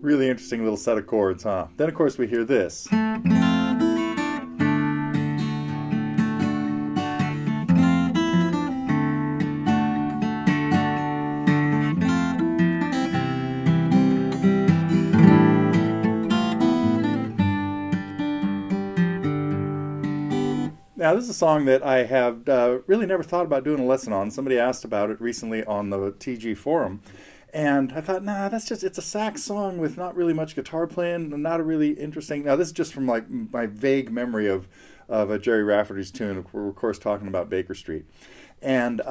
Really interesting little set of chords, huh? Then of course we hear this. Now, this is a song that I have really never thought about doing a lesson on. Somebody asked about it recently on the TG forum. And I thought, nah, that's just, it's a sax song with not really much guitar playing, and not a really interesting. Now, this is just from like my vague memory of a Gerry Rafferty's tune. We're, of course, talking about Baker Street. And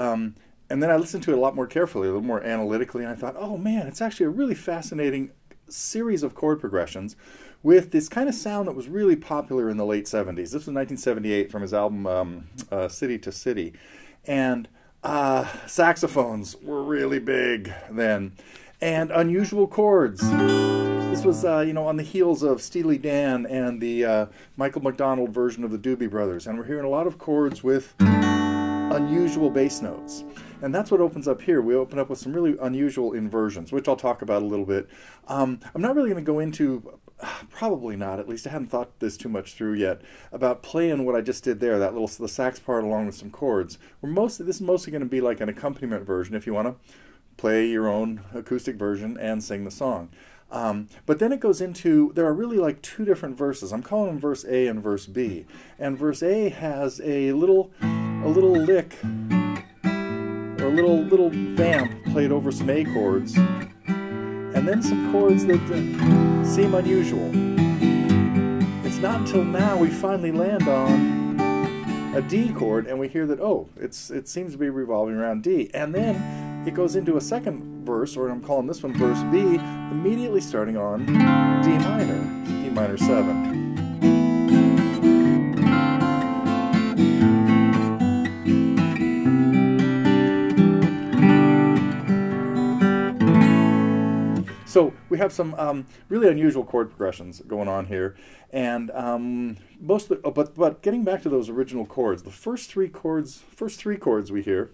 then I listened to it a lot more carefully, a little more analytically, and I thought, oh man, it's actually a really fascinating series of chord progressions with this kind of sound that was really popular in the late 70s. This was 1978 from his album City to City. And saxophones were really big then. And unusual chords. This was, on the heels of Steely Dan and the Michael McDonald version of the Doobie Brothers. And we're hearing a lot of chords with unusual bass notes. And that's what opens up here. We open up with some really unusual inversions, which I'll talk about a little bit. I'm not really going to go into, probably not, at least I haven't thought this too much through yet, about playing what I just did there, the sax part along with some chords. This is mostly going to be like an accompaniment version if you want to play your own acoustic version and sing the song. But then it goes into, there are really like two different verses. I'm calling them verse A and verse B. And verse A has a little lick, or a little vamp played over some A chords, and then some chords that seem unusual. It's not until now we finally land on a D chord, and we hear that, oh, it seems to be revolving around D. And then it goes into a second verse, or I'm calling this one verse B, immediately starting on D minor 7. So we have some really unusual chord progressions going on here, and but getting back to those original chords, the first three chords we hear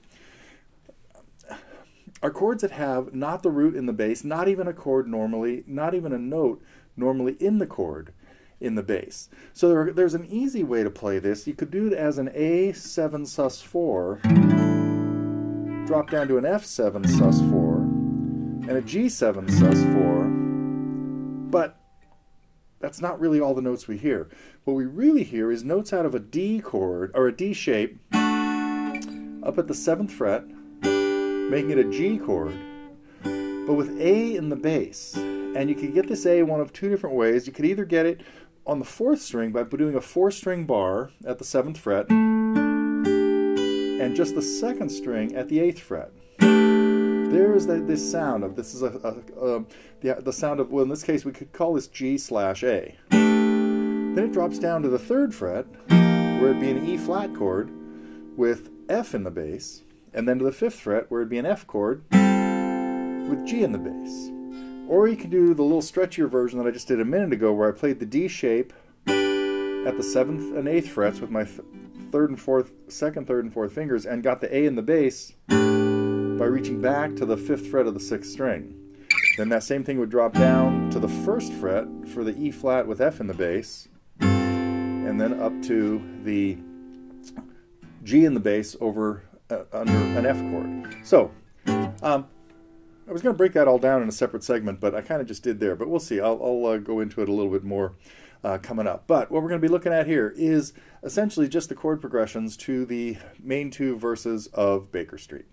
are chords that have not the root in the bass, not even a chord normally, not even a note normally in the chord in the bass. So there's an easy way to play this. You could do it as an A7 sus4, drop down to an F7 sus4, and a G7 sus4, but that's not really all the notes we hear. What we really hear is notes out of a D chord, or a D shape, up at the 7th fret, making it a G chord, but with A in the bass. And you can get this A one of two different ways. You could either get it on the 4th string by doing a 4-string bar at the 7th fret, and just the 2nd string at the 8th fret. There is this sound of, this is the sound of, well, in this case we could call this G/A. Then it drops down to the 3rd fret, where it'd be an E flat chord with F in the bass, and then to the 5th fret, where it'd be an F chord with G in the bass. Or you can do the little stretchier version that I just did a minute ago, where I played the D shape at the 7th and 8th frets with my 2nd, 3rd, and 4th fingers, and got the A in the bass by reaching back to the 5th fret of the 6th string. Then that same thing would drop down to the 1st fret for the E flat with F in the bass, and then up to the G in the bass over under an F chord. So, I was going to break that all down in a separate segment, but I kind of just did there. But we'll see. I'll go into it a little bit more coming up. But what we're going to be looking at here is essentially just the chord progressions to the main two verses of Baker Street.